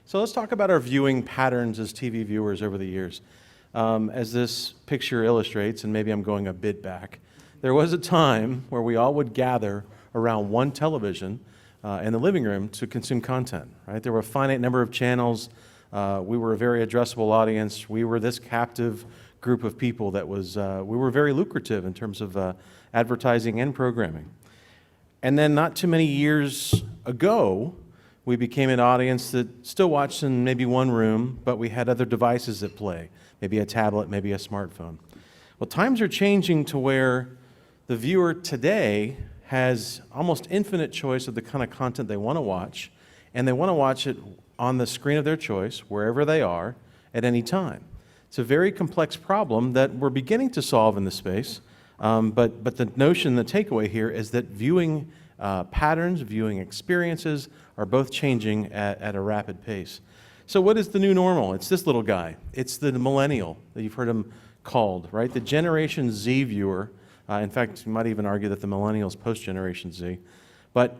So let's talk about our viewing patterns as TV viewers over the years. As this picture illustrates, and maybe I'm going a bit back, there was a time where we all would gather around one television in the living room to consume content, right? There were a finite number of channels. We were a very addressable audience. We were this captive group of people that was, we were very lucrative in terms of advertising and programming. And then not too many years ago, we became an audience that still watched in maybe one room, but we had other devices at play, maybe a tablet, maybe a smartphone. Well, times are changing to where the viewer today has almost infinite choice of the kind of content they want to watch, and they want to watch it on the screen of their choice, wherever they are, at any time. It's a very complex problem that we're beginning to solve in this space, but the notion, the takeaway here is that viewing patterns, viewing experiences are both changing at a rapid pace. So what is the new normal? It's this little guy. It's the millennial that you've heard him called, right? The Generation Z viewer. In fact, you might even argue that the millennial is post-Generation Z. But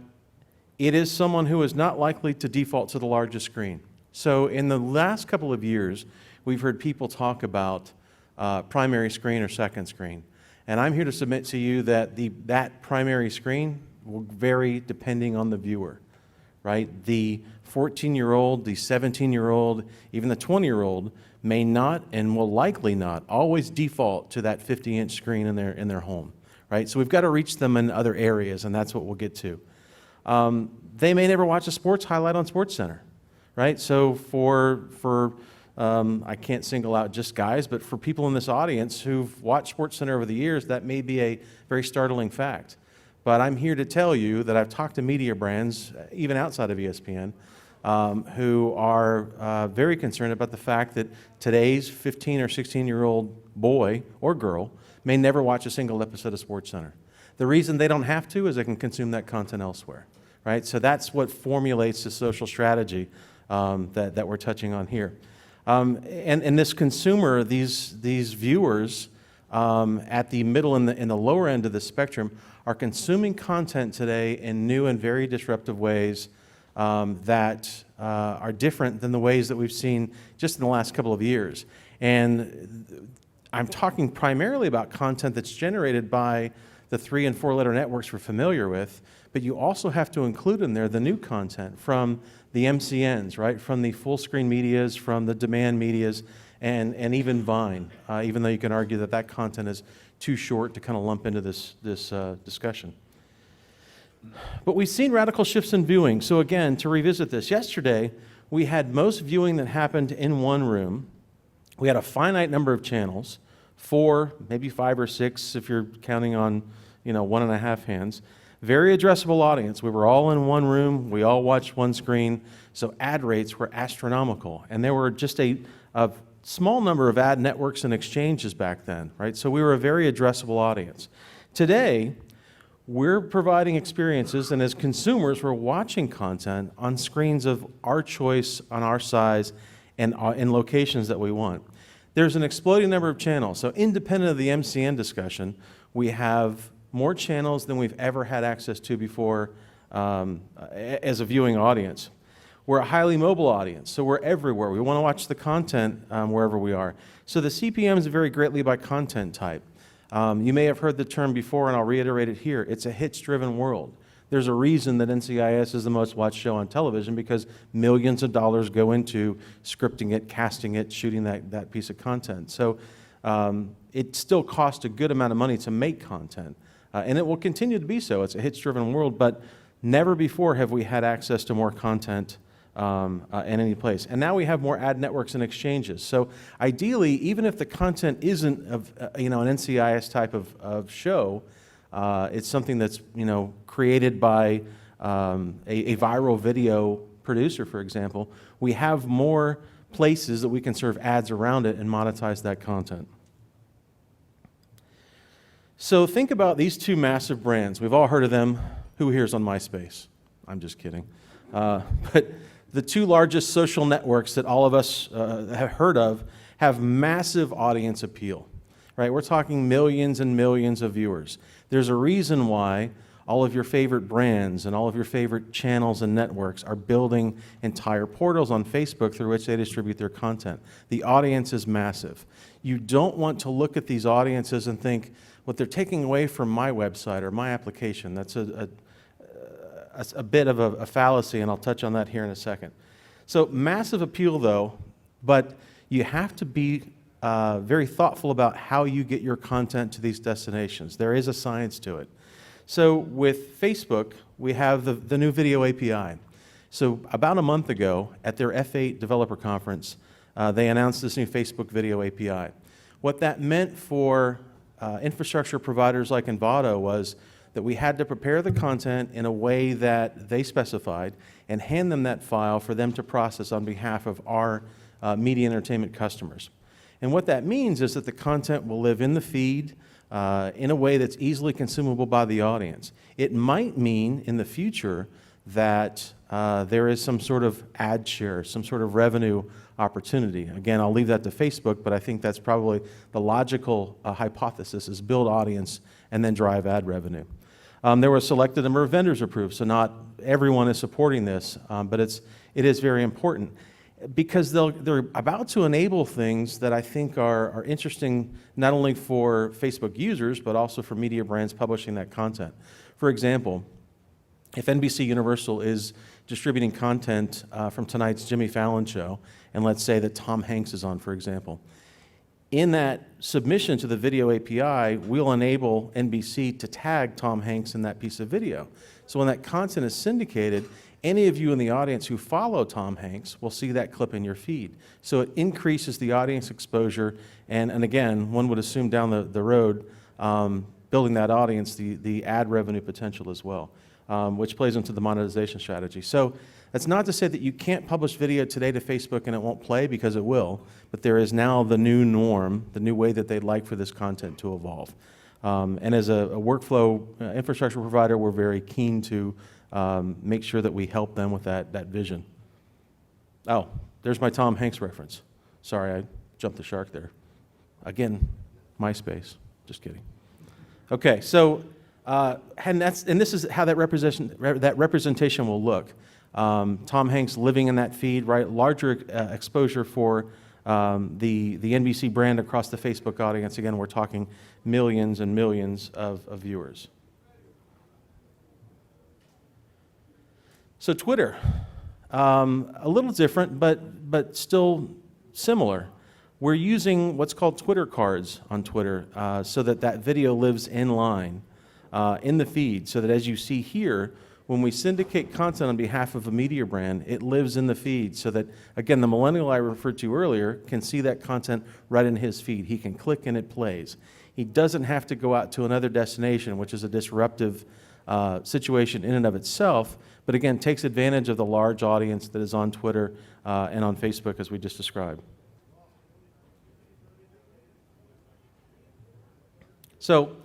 it is someone who is not likely to default to the largest screen. So in the last couple of years, we've heard people talk about primary screen or second screen. And I'm here to submit to you that that primary screen will vary depending on the viewer, right? The 14-year-old, the 17-year-old, even the 20-year-old may not and will likely not always default to that 50-inch screen in their home, right? So we've got to reach them in other areas, and that's what we'll get to. They may never watch a sports highlight on SportsCenter, right? So for I can't single out just guys, but for people in this audience who've watched SportsCenter over the years, that may be a very startling fact. But I'm here to tell you that I've talked to media brands, even outside of ESPN, who are very concerned about the fact that today's 15 or 16-year-old boy or girl may never watch a single episode of SportsCenter. The reason they don't have to is they can consume that content elsewhere, right? So that's what formulates the social strategy that we're touching on here. And this consumer, these viewers at the middle and the lower end of the spectrum are consuming content today in new and very disruptive ways that are different than the ways that we've seen just in the last couple of years. And I'm talking primarily about content that's generated by the 3- and 4-letter networks we're familiar with, but you also have to include in there the new content from the MCNs, right? From the full-screen medias, from the demand medias, and even Vine, even though you can argue that that content is too short to kind of lump into this discussion. But we've seen radical shifts in viewing. So again, to revisit this, yesterday we had most viewing that happened in one room. We had a finite number of channels, 4, maybe 5 or 6 if you're counting on 1.5 hands. Very addressable audience. We were all in one room. We all watched one screen. So ad rates were astronomical. And there were just a small number of ad networks and exchanges back then, right? So we were a very addressable audience. Today, we're providing experiences, and as consumers, we're watching content on screens of our choice, on our size, and in locations that we want. There's an exploding number of channels. So independent of the MCN discussion, we have more channels than we've ever had access to before as a viewing audience. We're a highly mobile audience, so we're everywhere. We want to watch the content wherever we are. So the CPMs vary greatly by content type. You may have heard the term before, and I'll reiterate it here. It's a hits-driven world. There's a reason that NCIS is the most watched show on television, because millions of dollars go into scripting it, casting it, shooting that piece of content. So it still costs a good amount of money to make content, and it will continue to be so. It's a hits-driven world, but never before have we had access to more content in any place. And now we have more ad networks and exchanges. So ideally, even if the content isn't of an NCIS type of show, it's something that's created by a viral video producer, for example, we have more places that we can serve ads around it and monetize that content. So think about these two massive brands. We've all heard of them. Who here's on MySpace? I'm just kidding. But the two largest social networks that all of us have heard of have massive audience appeal, right? We're talking millions and millions of viewers. There's a reason why All of your favorite brands and all of your favorite channels and networks are building entire portals on Facebook through which they distribute their content. The audience is massive. You don't want to look at these audiences and think, what they're taking away from my website or my application. That's a bit of a fallacy, and I'll touch on that here in a second. So massive appeal, though, but you have to be very thoughtful about how you get your content to these destinations. There is a science to it. So with Facebook, we have the new video API. So about a month ago, at their F8 developer conference, they announced this new Facebook video API. What that meant for infrastructure providers like Anvato was that we had to prepare the content in a way that they specified and hand them that file for them to process on behalf of our media entertainment customers. And what that means is that the content will live in the feed in a way that's easily consumable by the audience. It might mean in the future that there is some sort of ad share, some sort of revenue opportunity. Again, I'll leave that to Facebook, but I think that's probably the logical hypothesis, is build audience and then drive ad revenue. There were a selected number of vendors approved, so not everyone is supporting this, but it is very important, because they're about to enable things that I think are interesting not only for Facebook users, but also for media brands publishing that content. For example, if NBC Universal is distributing content from tonight's Jimmy Fallon show, and let's say that Tom Hanks is on, for example, in that submission to the video API, we'll enable NBC to tag Tom Hanks in that piece of video. So when that content is syndicated, any of you in the audience who follow Tom Hanks will see that clip in your feed. So it increases the audience exposure, and again, one would assume down the road, building that audience, the ad revenue potential as well, which plays into the monetization strategy. So that's not to say that you can't publish video today to Facebook and it won't play, because it will, but there is now the new norm, the new way that they'd like for this content to evolve. And as a workflow infrastructure provider, we're very keen to make sure that we help them with that vision. Oh, there's my Tom Hanks reference. Sorry, I jumped the shark there. Again, MySpace. Just kidding. Okay, so and this is how that representation will look. Tom Hanks living in that feed, right? Larger exposure for the NBC brand across the Facebook audience. Again, we're talking millions and millions of viewers. So Twitter, a little different, but still similar. We're using what's called Twitter cards on Twitter so that video lives in line in the feed, so that as you see here, when we syndicate content on behalf of a media brand, it lives in the feed, so that, again, the millennial I referred to earlier can see that content right in his feed. He can click and it plays. He doesn't have to go out to another destination, which is a disruptive situation in and of itself, but again, takes advantage of the large audience that is on Twitter and on Facebook, as we just described. So,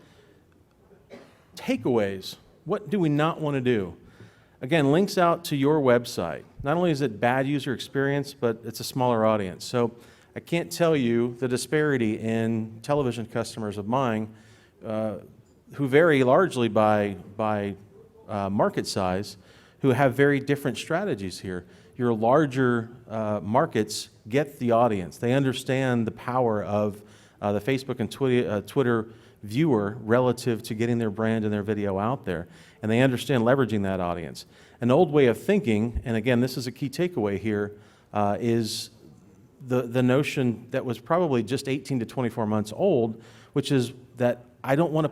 takeaways. What do we not want to do? Again, links out to your website. Not only is it bad user experience, but it's a smaller audience. So I can't tell you the disparity in television customers of mine who vary largely by market size, who have very different strategies here. Your larger markets get the audience. They understand the power of the Facebook and Twitter viewer relative to getting their brand and their video out there, and they understand leveraging that audience. An old way of thinking, and again, this is a key takeaway here, is the notion that was probably just 18 to 24 months old, which is that I want to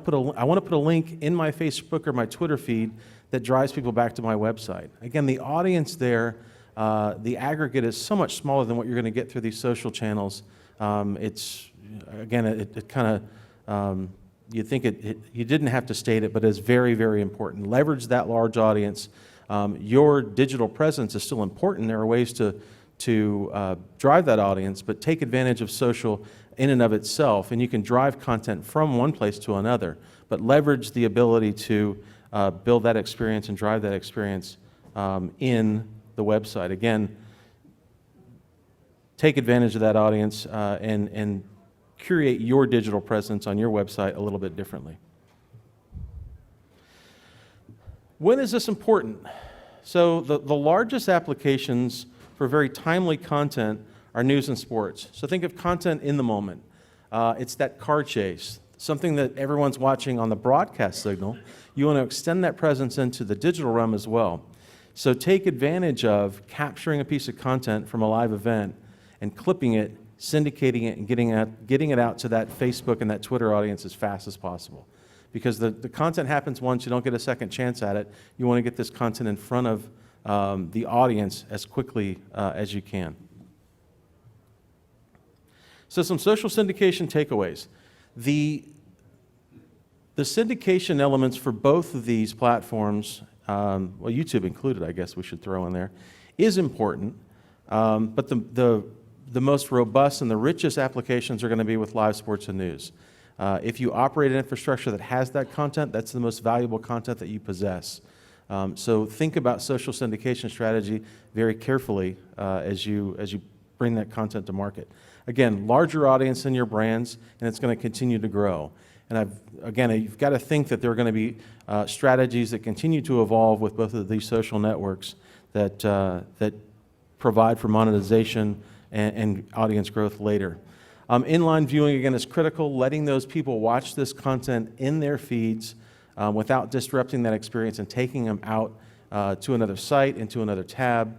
put a link in my Facebook or my Twitter feed that drives people back to my website. Again, the audience there, the aggregate is so much smaller than what you're going to get through these social channels. It kind of, you'd think you didn't have to state it, but it's very, very important. Leverage that large audience. Your digital presence is still important. There are ways to drive that audience, but take advantage of social in and of itself, and you can drive content from one place to another, but leverage the ability to build that experience and drive that experience in the website. Again, take advantage of that audience and curate your digital presence on your website a little bit differently. When is this important? So the largest applications for very timely content are news and sports. So think of content in the moment. It's that car chase, something that everyone's watching on the broadcast signal. You want to extend that presence into the digital realm as well. So take advantage of capturing a piece of content from a live event and clipping it, syndicating it, and getting it out to that Facebook and that Twitter audience as fast as possible. Because the content happens once, you don't get a second chance at it. You want to get this content in front of the audience as quickly as you can. So some social syndication takeaways. The syndication elements for both of these platforms, well, YouTube included, I guess we should throw in there, is important. But the most robust and the richest applications are going to be with live sports and news. If you operate an infrastructure that has that content, that's the most valuable content that you possess. So think about social syndication strategy very carefully as you bring that content to market. Again, larger audience in your brands, and it's going to continue to grow. And you've got to think that there are going to be strategies that continue to evolve with both of these social networks that provide for monetization and audience growth later. Inline viewing, again, is critical. Letting those people watch this content in their feeds without disrupting that experience and taking them out to another site, into another tab,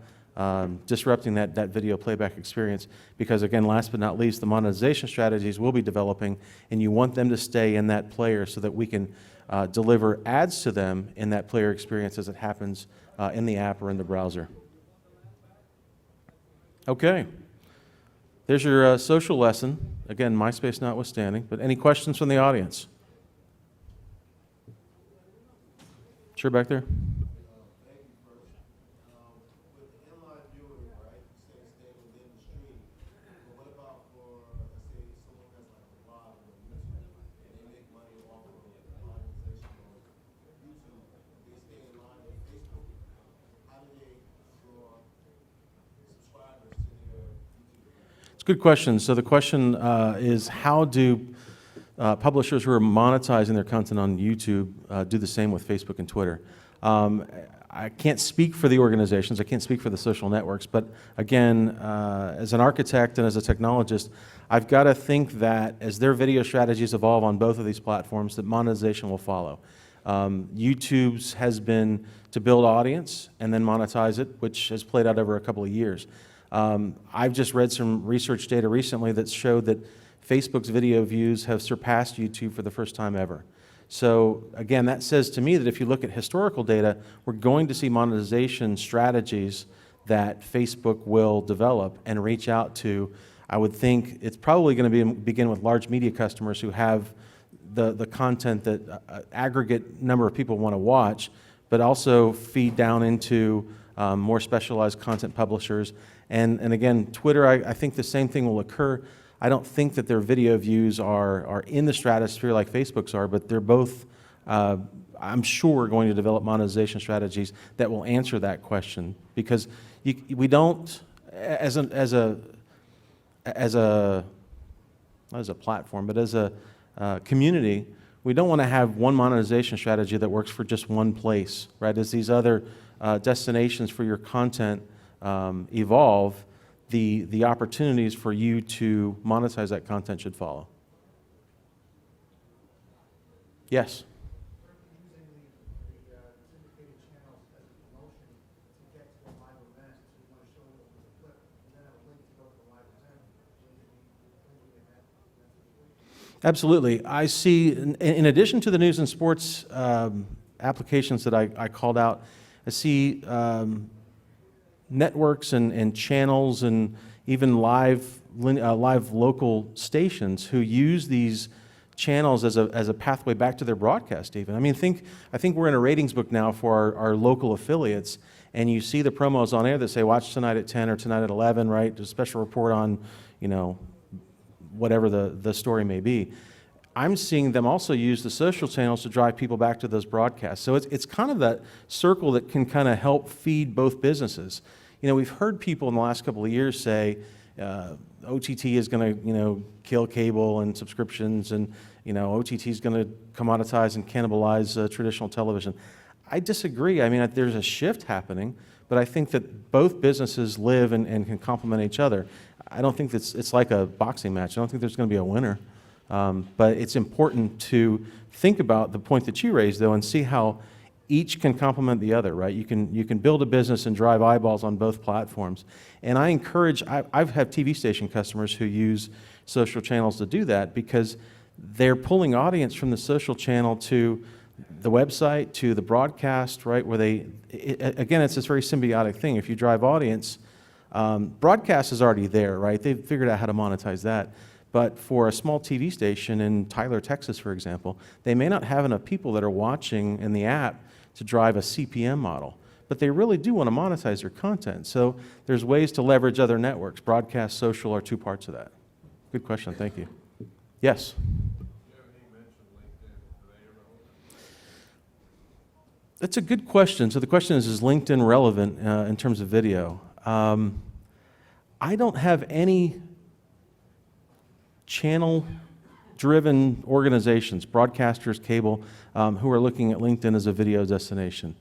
disrupting that video playback experience. Because, again, last but not least, the monetization strategies we'll be developing, and you want them to stay in that player so that we can deliver ads to them in that player experience as it happens in the app or in the browser. Okay. There's your social lesson. Again, MySpace notwithstanding, but any questions from the audience? Sure, back there. Thank you first. With the inline viewing, right, you say stay within the stream, but what about for, let's say, someone that's like a blog or YouTube, and they make money off of monetization on YouTube, they stay in line with Facebook, how do they draw subscribers to their YouTube? It's a good question. So the question is, how do publishers who are monetizing their content on YouTube do the same with Facebook and Twitter? I can't speak for the organizations, I can't speak for the social networks, but again, as an architect and as a technologist, I've got to think that as their video strategies evolve on both of these platforms, that monetization will follow. YouTube's has been to build audience and then monetize it, which has played out over a couple of years. I've just read some research data recently that showed that Facebook's video views have surpassed YouTube for the first time ever. So again, that says to me that if you look at historical data, we're going to see monetization strategies that Facebook will develop and reach out to. I would think it's probably going to begin with large media customers who have the content that aggregate number of people want to watch, but also feed down into more specialized content publishers. And again, Twitter, I think the same thing will occur. I don't think that their video views are in the stratosphere like Facebook's are, but they're both, I'm sure, going to develop monetization strategies that will answer that question. Because we don't, as a platform, but as a community, we don't want to have one monetization strategy that works for just one place, right? As these other destinations for your content evolve, the opportunities for you to monetize that content should follow. Yes? Using the syndicated channels as a promotion to get to a live event, so you want to show them with a clip, and then have a link to go to the live event. Absolutely. I see, in addition to the news and sports applications that I called out, I see networks and channels and even live local stations who use these channels as a pathway back to their broadcast even. I mean, I think we're in a ratings book now for our local affiliates, and you see the promos on air that say, watch tonight at 10 or tonight at 11, right? There's a special report on, whatever the story may be. I'm seeing them also use the social channels to drive people back to those broadcasts. So it's kind of that circle that can kind of help feed both businesses. We've heard people in the last couple of years say OTT is going to, kill cable and subscriptions, and OTT is going to commoditize and cannibalize traditional television. I disagree. I mean, there's a shift happening, but I think that both businesses live and can complement each other. I don't think it's like a boxing match. I don't think there's going to be a winner. But it's important to think about the point that you raised, though, and see how each can complement the other, right? You can build a business and drive eyeballs on both platforms. And I encourage, I've had TV station customers who use social channels to do that because they're pulling audience from the social channel to the website, to the broadcast, right? Where again, it's this very symbiotic thing. If you drive audience, broadcast is already there, right? They've figured out how to monetize that. But for a small TV station in Tyler, Texas, for example, they may not have enough people that are watching in the app to drive a CPM model. But they really do want to monetize their content. So there's ways to leverage other networks. Broadcast, social are two parts of that. Good question. Thank you. Yes? That's a good question. So the question is LinkedIn relevant in terms of video? I don't have any channel-driven organizations, broadcasters, cable, who are looking at LinkedIn as a video destination.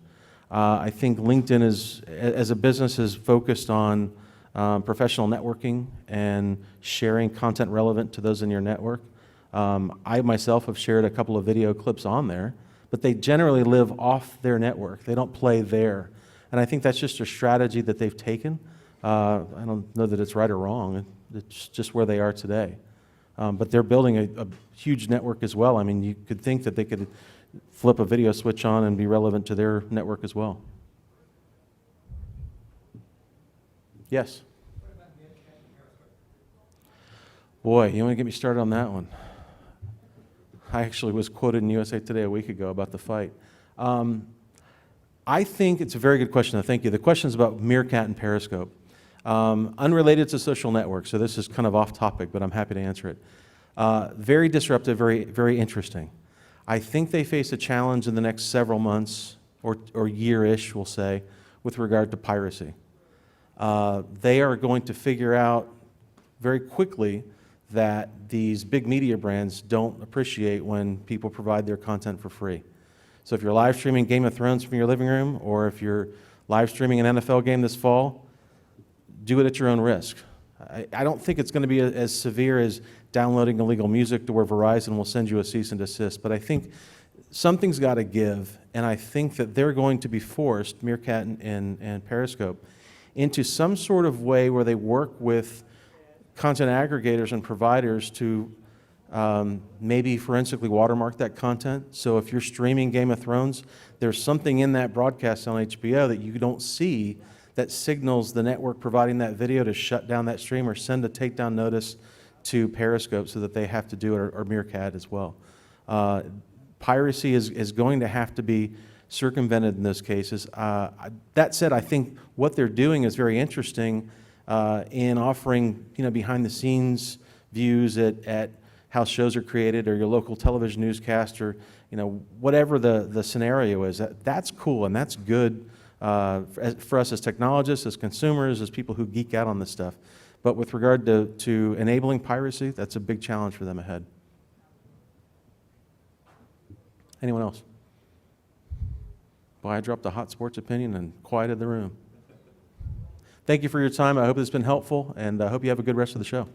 I think LinkedIn as a business is focused on professional networking and sharing content relevant to those in your network. I myself have shared a couple of video clips on there, but they generally live off their network. They don't play there. And I think that's just a strategy that they've taken. I don't know that it's right or wrong. It's just where they are today. But they're building a huge network as well. I mean, you could think that they could flip a video switch on and be relevant to their network as well. Yes? Boy, you want to get me started on that one? I actually was quoted in USA Today a week ago about the fight. I think it's a very good question. Thank you. The question is about Meerkat and Periscope. Unrelated to social networks, so this is kind of off topic, but I'm happy to answer it. Very disruptive, very, very interesting. I think they face a challenge in the next several months, or year-ish, we'll say, with regard to piracy. They are going to figure out very quickly that these big media brands don't appreciate when people provide their content for free. So if you're live streaming Game of Thrones from your living room, or if you're live streaming an NFL game this fall, do it at your own risk. I don't think it's going to be as severe as downloading illegal music to where Verizon will send you a cease and desist, but I think something's got to give, and I think that they're going to be forced, Meerkat and Periscope, into some sort of way where they work with content aggregators and providers to maybe forensically watermark that content. So if you're streaming Game of Thrones, there's something in that broadcast on HBO that you don't see that signals the network providing that video to shut down that stream or send a takedown notice to Periscope so that they have to do it, or Meerkat as well. Piracy is going to have to be circumvented in those cases. That said, I think what they're doing is very interesting in offering, behind-the-scenes views at how shows are created, or your local television newscast, or whatever the scenario is. That's cool and that's good for us as technologists, as consumers, as people who geek out on this stuff. But with regard to enabling piracy, that's a big challenge for them ahead. Anyone else? Boy, I dropped a hot sports opinion and quieted the room. Thank you for your time. I hope it's been helpful, and I hope you have a good rest of the show.